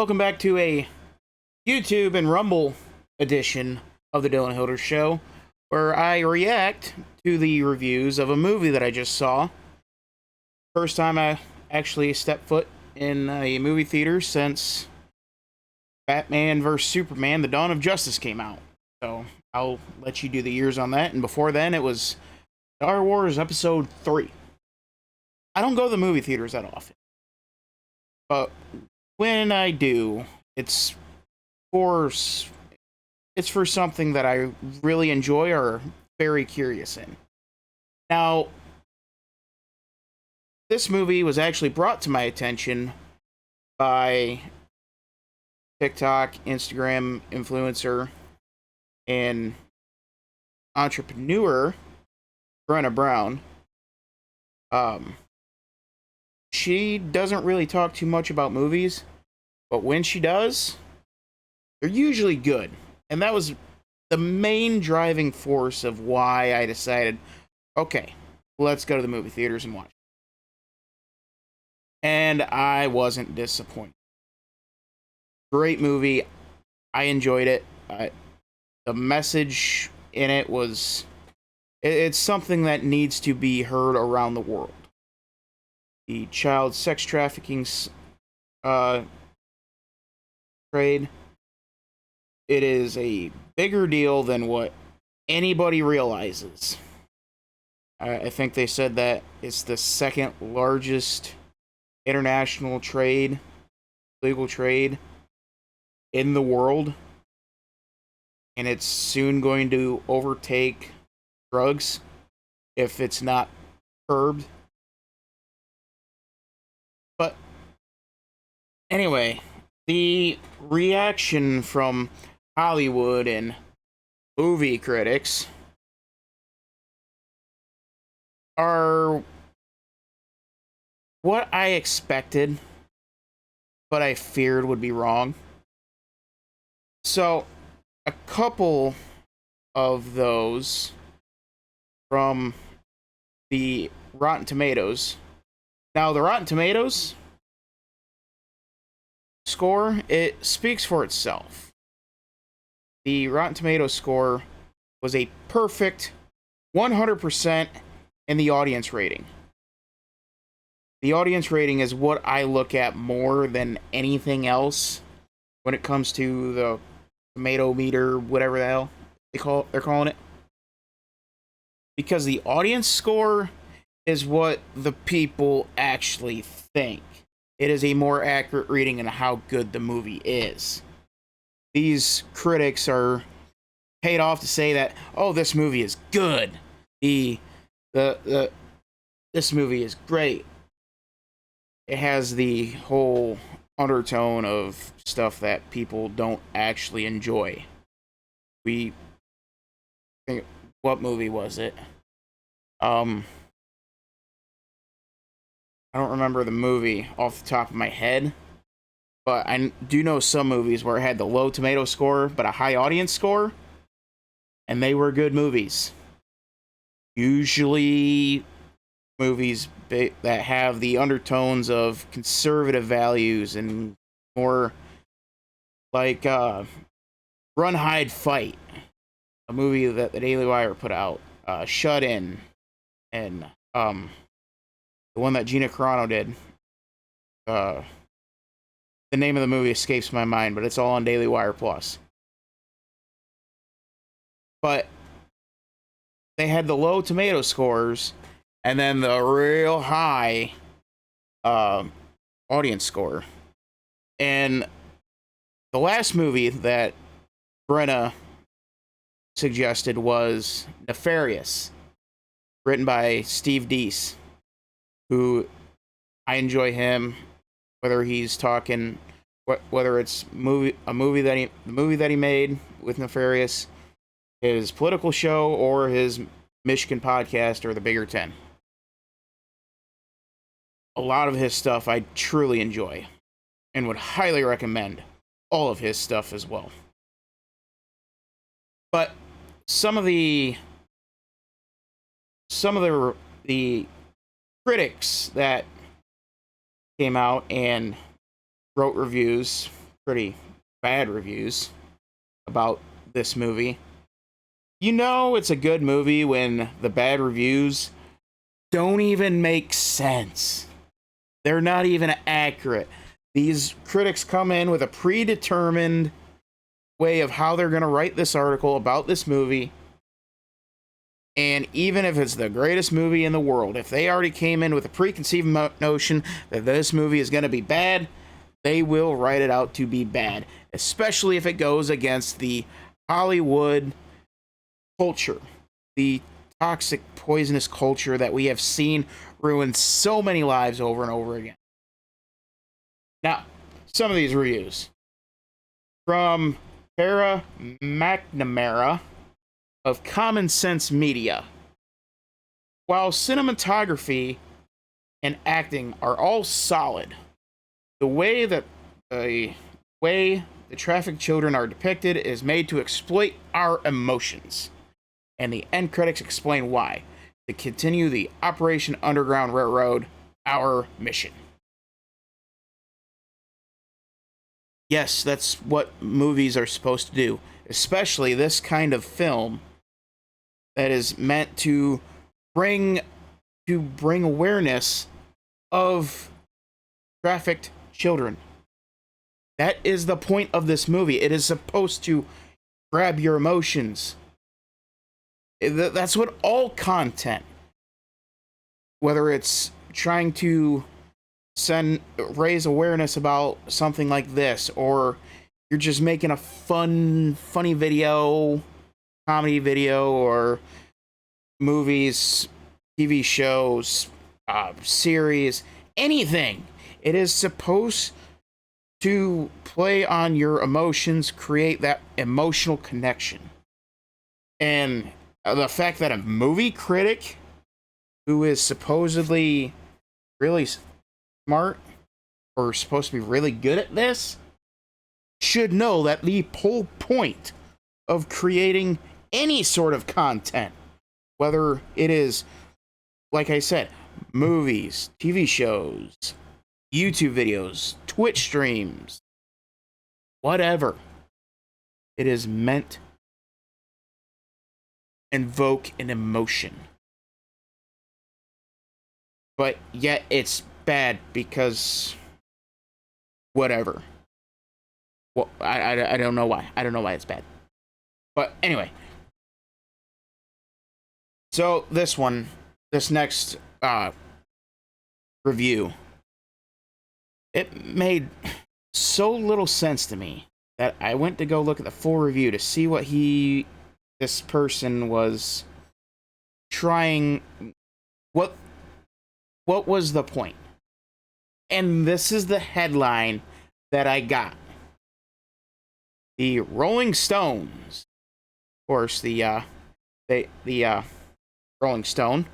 Welcome back to a YouTube and Rumble edition of the Dylan Hilder Show, where I react to the reviews of a movie that I just saw. First time I actually stepped foot in a movie theater since Batman vs. Superman: The Dawn of Justice came out. So I'll let you do the years on that. And before then, it was Star Wars Episode 3. I don't go to the movie theaters that often, but when I do, it's for something that I really enjoy or very curious in. Now, this movie was actually brought to my attention by TikTok, Instagram influencer, and entrepreneur Brenna Brown. She doesn't really talk too much about movies, but when she does, they're usually good. And that was the main driving force of why I decided, okay, let's go to the movie theaters and watch. And I wasn't disappointed. Great movie. I enjoyed it. The message in it was, it's something that needs to be heard around the world. The child sex trafficking trade. It is a bigger deal than what anybody realizes. I think they said that it's the second largest international trade, legal trade in the world. And it's soon going to overtake drugs if it's not curbed. But anyway, the reaction from Hollywood and movie critics are what I expected, but I feared would be wrong. So, a couple of those from the Rotten Tomatoes. Now, the Rotten Tomatoes score, it speaks for itself. The Rotten Tomatoes score was a perfect 100% in the audience rating. The audience rating is what I look at more than anything else when it comes to the tomato meter, whatever the hell they're calling it. Because the audience score is what the people actually think. It is a more accurate reading of how good the movie is. These critics are paid off to say that, oh, this movie is good. This movie is great. It has the whole undertone of stuff that people don't actually enjoy. What movie was it? I don't remember the movie off the top of my head, but I do know some movies where it had the low tomato score but a high audience score, and they were good movies. Usually movies that have the undertones of conservative values and more like Run, Hide, Fight, a movie that the Daily Wire put out, Shut In, and the one that Gina Carano did. The name of the movie escapes my mind, but it's all on Daily Wire Plus. But they had the low tomato scores and then the real high audience score. And the last movie that Brenna suggested was Nefarious, written by Steve Deese, who I enjoy him, whether he's talking, whether it's the movie that he made with Nefarious, his political show, or his Michigan podcast, or the Bigger Ten. A lot of his stuff I truly enjoy, and would highly recommend all of his stuff as well. But some of the critics that came out and wrote reviews pretty bad reviews about this movie. You know it's a good movie when the bad reviews don't even make sense. They're not even accurate. These critics come in with a predetermined way of how they're going to write this article about this movie. And even if it's the greatest movie in the world, if they already came in with a preconceived notion that this movie is going to be bad, they will write it out to be bad, especially if it goes against the Hollywood culture, the toxic, poisonous culture that we have seen ruin so many lives over and over again. Now, some of these reviews from Tara McNamara of Common Sense Media. While cinematography and acting are all solid, the way the trafficked children are depicted is made to exploit our emotions. And the end critics explain why. To continue the Operation Underground Railroad, our mission. Yes, that's what movies are supposed to do, especially this kind of film that is meant to bring awareness of trafficked children. That is the point of this movie. It is supposed to grab your emotions. That's what all content, whether it's trying to raise awareness about something like this, or you're just making a funny video, comedy video, or movies, TV shows, series, anything. It is supposed to play on your emotions, create that emotional connection. And the fact that a movie critic who is supposedly really smart or supposed to be really good at this should know that the whole point of creating any sort of content, whether it is, like I said, movies, TV shows, YouTube videos, Twitch streams, whatever, it is meant to invoke an emotion. But yet it's bad because whatever. Well, I don't know why. I don't know why it's bad. But anyway. So this next review, it made so little sense to me that I went to go look at the full review to see what this person was trying, what was the point. And this is the headline that I got. The Rolling Stones, of course, the Rolling Stone,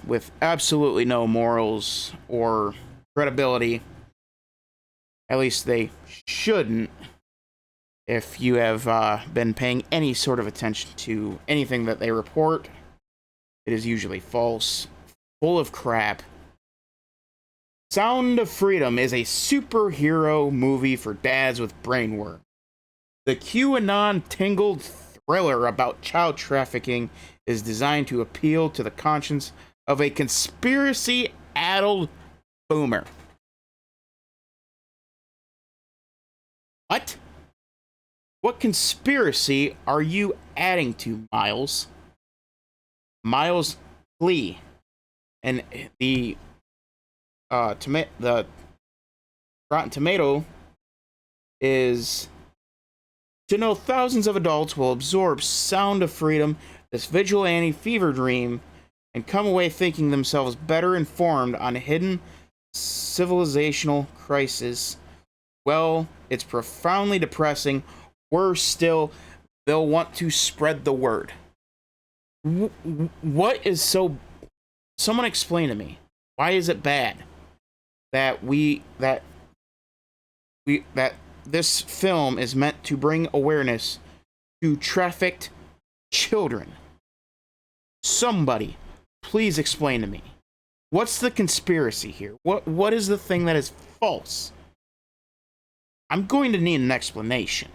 with absolutely no morals or credibility. At least they shouldn't, if you have been paying any sort of attention to anything that they report. It is usually false, full of crap. Sound of Freedom is a superhero movie for dads with brainworm. The QAnon tingled thriller about child trafficking is designed to appeal to the conscience of a conspiracy-addled boomer. What? What conspiracy are you adding to, Miles? Miles Lee, and the Rotten Tomato is to know thousands of adults will absorb Sound of Freedom, this vigilante fever dream, and come away thinking themselves better informed on a hidden civilizational crisis. Well, it's profoundly depressing. Worse still, they'll want to spread the word. What is so... Someone explain to me. Why is it bad that this film is meant to bring awareness to trafficked children? Somebody, please explain to me. What's the conspiracy here? What is the thing that is false I'm going to need an explanation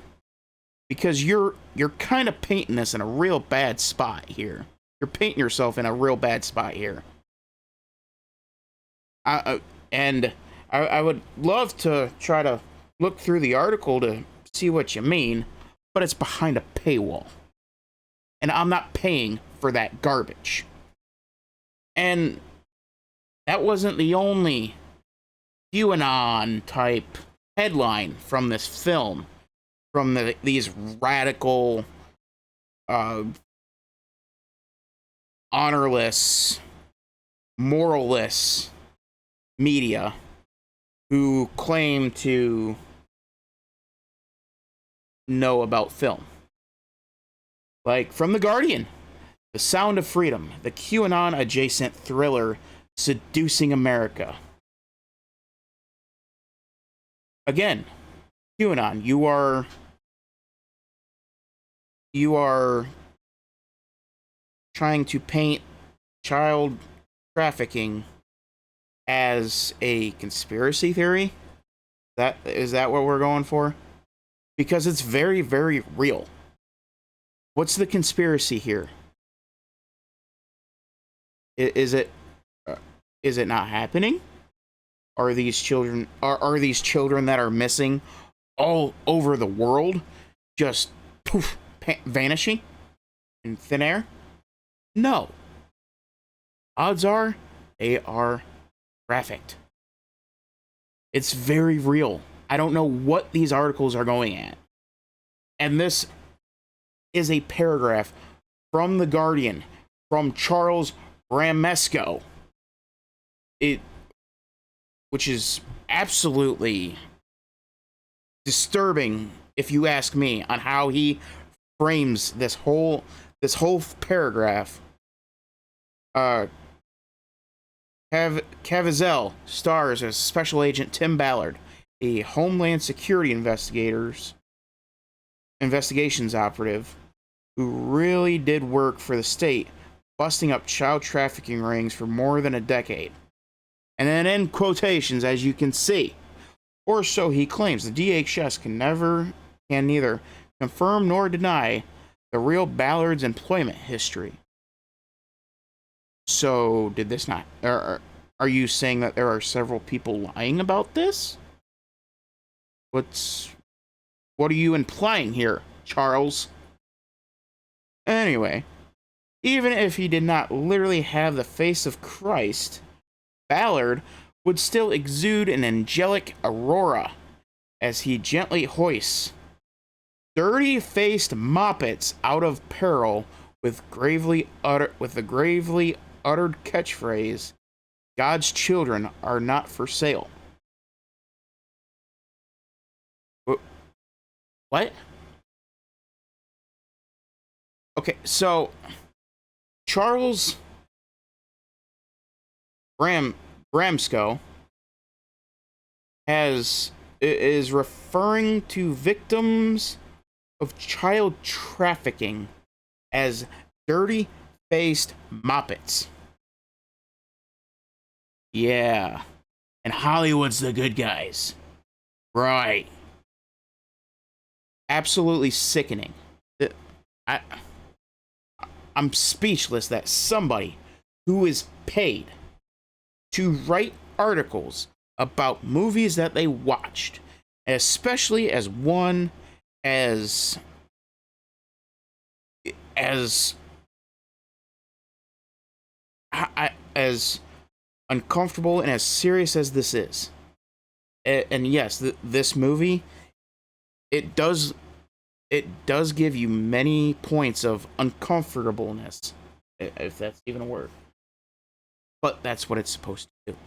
because you're kind of painting this in a real bad spot here. You're painting yourself in a real bad spot here. And I would love to try to look through the article to see what you mean, but it's behind a paywall. And I'm not paying for that garbage. And that wasn't the only QAnon type headline from this film, from these radical, honorless, moralless media who claim to know about film. Like from The Guardian, The Sound of Freedom, the QAnon adjacent thriller Seducing America. Again, QAnon, you are trying to paint child trafficking as a conspiracy theory. Is that what we're going for? Because it's very, very real. What's the conspiracy here? Is it not happening? Are these children that are missing all over the world just poof, vanishing in thin air? No. Odds are they are trafficked. It's very real. I don't know what these articles are going at. And this is a paragraph from The Guardian, from Charles Bramesco, which is absolutely disturbing, if you ask me, on how he frames this whole paragraph. Caviezel stars as Special Agent Tim Ballard, a Homeland Security investigations operative who really did work for the state, busting up child trafficking rings for more than a decade. And then in quotations, as you can see, or so he claims, the DHS can neither confirm nor deny the real Ballard's employment history. So, did this not... Are you saying that there are several people lying about this? What are you implying here, Charles? Anyway, even if he did not literally have the face of Christ, Ballard would still exude an angelic aurora as he gently hoists dirty-faced moppets out of peril with the gravely uttered catchphrase, "God's children are not for sale." What? Okay, so Charles Bramesco is referring to victims of child trafficking as dirty-faced moppets. Yeah, and Hollywood's the good guys. Right. Absolutely sickening. I'm speechless that somebody who is paid to write articles about movies that they watched, especially as one as uncomfortable and as serious as this is. And yes, this movie, it does give you many points of uncomfortableness, if that's even a word. But that's what it's supposed to do.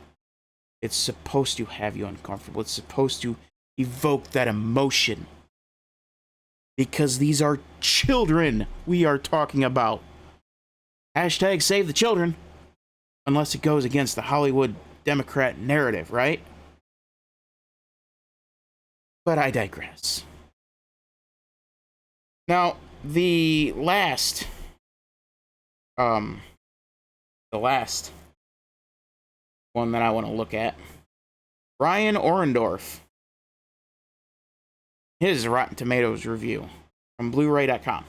It's supposed to have you uncomfortable. It's supposed to evoke that emotion. Because these are children we are talking about. Hashtag save the children. Unless it goes against the Hollywood Democrat narrative, right? But I digress. Now, the last one that I want to look at, Brian Orendorff, his Rotten Tomatoes review from Blu-ray.com.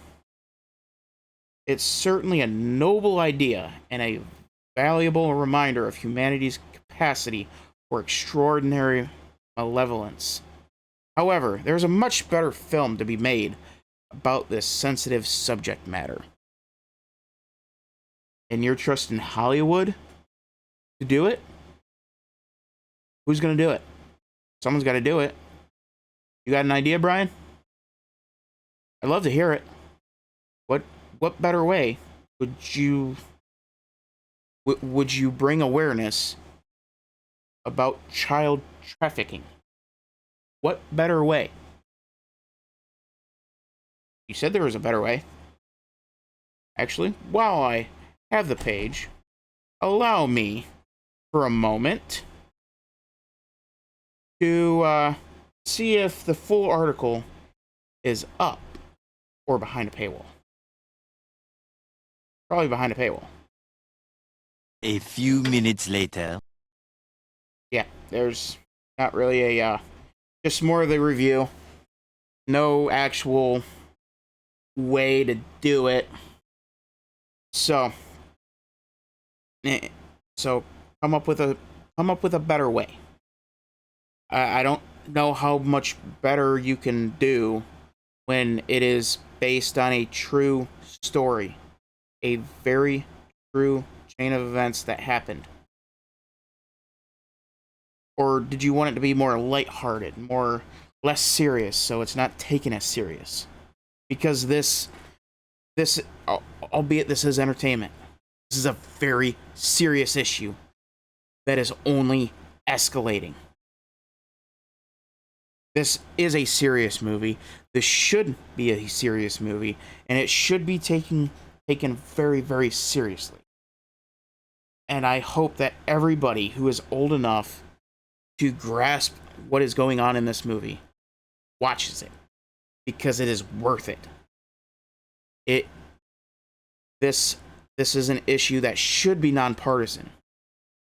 It's certainly a noble idea and a valuable reminder of humanity's capacity for extraordinary malevolence. However, there's a much better film to be made about this sensitive subject matter. And you're trusting Hollywood to do it? Who's going to do it? Someone's got to do it. You got an idea, Brian? I'd love to hear it. What better way would you bring awareness about child trafficking? What better way? You said there was a better way. Actually, while I have the page, allow me for a moment to see if the full article is up or behind a paywall. Probably behind a paywall. A few minutes later. Yeah, there's not really a, just more of the review. No actual way to do it. So come up with a better way. I don't know how much better you can do when it is based on a true story. A very true chain of events that happened. Or did you want it to be more lighthearted, less serious, so it's not taken as serious? Because this, albeit this is entertainment, this is a very serious issue that is only escalating. This is a serious movie. This should be a serious movie, and it should be taken very, very seriously. And I hope that everybody who is old enough to grasp what is going on in this movie watches it, because it is worth it. This is an issue that should be nonpartisan,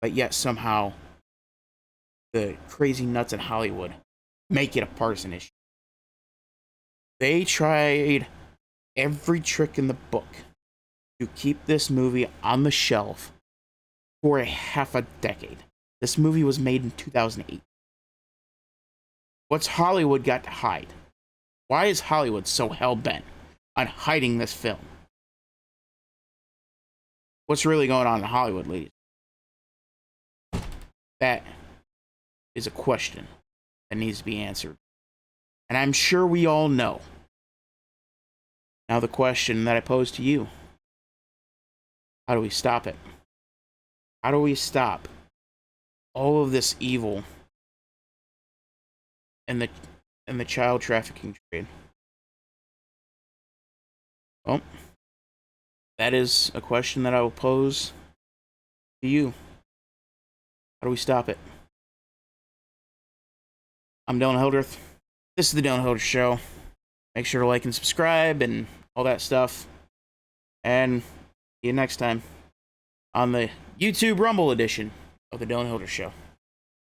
but yet somehow the crazy nuts in Hollywood make it a partisan issue. They tried every trick in the book to keep this movie on the shelf for a half a decade. This movie was made in 2008. What's Hollywood got to hide? Why is Hollywood so hell-bent on hiding this film? What's really going on in Hollywood, ladies? That is a question that needs to be answered. And I'm sure we all know. Now the question that I pose to you: how do we stop it? How do we stop all of this evil and the child trafficking trade? Well, that is a question that I will pose to you. How do we stop it? I'm Dylan Hildreth. This is the Dylan Hildreth Show. Make sure to like and subscribe and all that stuff. And see you next time on the YouTube Rumble edition of the Dylan Hildreth Show.